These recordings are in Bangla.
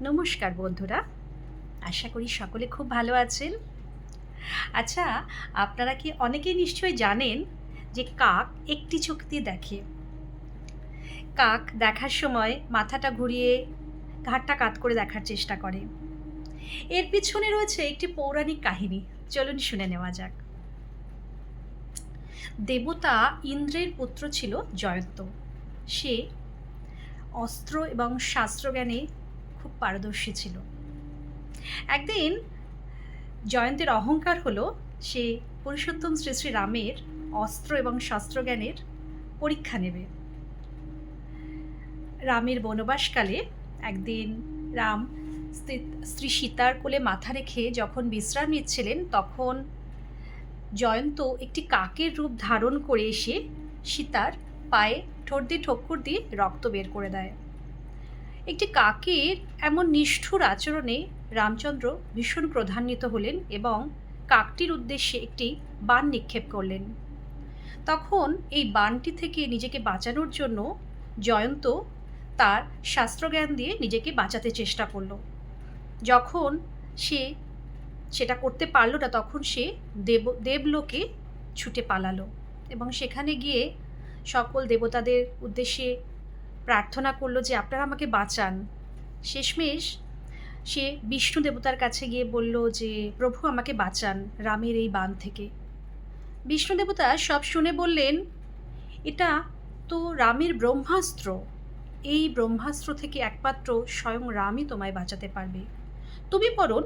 নমস্কার বন্ধুরা, আশা করি সকলে খুব ভালো আছেন। আচ্ছা, আপনারা কি অনেকেই নিশ্চয়ই জানেন যে কাক একটি চোখ দিয়ে দেখে। কাক দেখার সময় মাথাটা ঘুরিয়ে ঘাড়টা কাত করে দেখার চেষ্টা করে। এর পিছনে রয়েছে একটি পৌরাণিক কাহিনী। চলুন শুনে নেওয়া যাক। দেবতা ইন্দ্রের পুত্র ছিল জয়ন্ত। সে অস্ত্র এবং শাস্ত্রজ্ঞানে খুব পারদর্শী ছিল। একদিন জয়ন্তের অহংকার হলো সে পুরুষোত্তম শ্রী শ্রী রামের অস্ত্র এবং শাস্ত্রজ্ঞানের পরীক্ষা নেবে। রামের বনবাসকালে একদিন রাম স্ত্রী সীতার কোলে মাথা রেখে যখন বিশ্রাম নিচ্ছিলেন, তখন জয়ন্ত একটি কাকের রূপ ধারণ করে এসে সীতার পায়ে ঠোঁট দিয়ে ঠোক্কর দিয়ে রক্ত বের করে দেয়। একটি কাকের এমন নিষ্ঠুর আচরণে রামচন্দ্র ভীষণ ক্রোধান্বিত হলেন এবং কাকটির উদ্দেশ্যে একটি বাণ নিক্ষেপ করলেন। তখন এই বাণটি থেকে নিজেকে বাঁচানোর জন্য জয়ন্ত তার শাস্ত্রজ্ঞান দিয়ে নিজেকে বাঁচাতে চেষ্টা করল। যখন সে সেটা করতে পারল না, তখন সে দেবলোকে ছুটে পালালো এবং সেখানে গিয়ে সকল দেবতাদের উদ্দেশ্যে প্রার্থনা করলো যে আপনারা আমাকে বাঁচান। শেষমেশ সে বিষ্ণু দেবতার কাছে গিয়ে বলল যে প্রভু আমাকে বাঁচান রামের এই বাণ থেকে। বিষ্ণু দেবতা সব শুনে বললেন, এটা তো রামের ব্রহ্মাস্ত্র। এই ব্রহ্মাস্ত্র থেকে একমাত্র স্বয়ং রামই তোমায় বাঁচাতে পারবে। তুমি বরং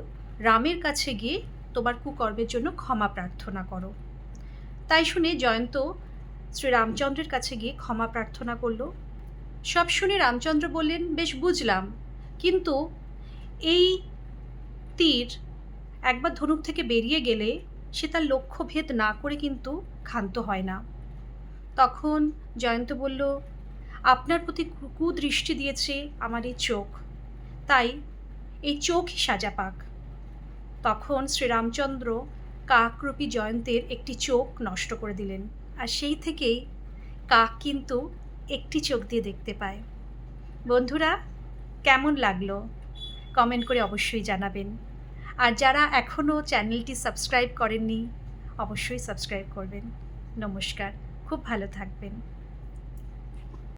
রামের কাছে গিয়ে তোমার কুকর্মের জন্য ক্ষমা প্রার্থনা করো। তাই শুনে জয়ন্ত শ্রী রামচন্দ্রের কাছে গিয়ে ক্ষমা প্রার্থনা করল। সব শুনে রামচন্দ্র বললেন, বেশ বুঝলাম, কিন্তু এই তীর একবার ধনুক থেকে বেরিয়ে গেলে সে তার লক্ষ্য ভেদ না করে কিন্তু ক্ষান্ত হয় না। তখন জয়ন্ত বলল, আপনার প্রতি কুদৃষ্টি দিয়েছে আমার এই চোখ, তাই এই চোখই সাজা পাক। তখন শ্রীরামচন্দ্র কাকরূপী জয়ন্তের একটি চোখ নষ্ট করে দিলেন, আর সেই থেকেই কাক কিন্তু একটি চোখ দিয়ে দেখতে পায়। বন্ধুরা, কেমন লাগলো কমেন্ট করে অবশ্যই জানাবেন। আর যারা এখনও চ্যানেলটি সাবস্ক্রাইব করেননি, অবশ্যই সাবস্ক্রাইব করবেন। নমস্কার, খুব ভালো থাকবেন।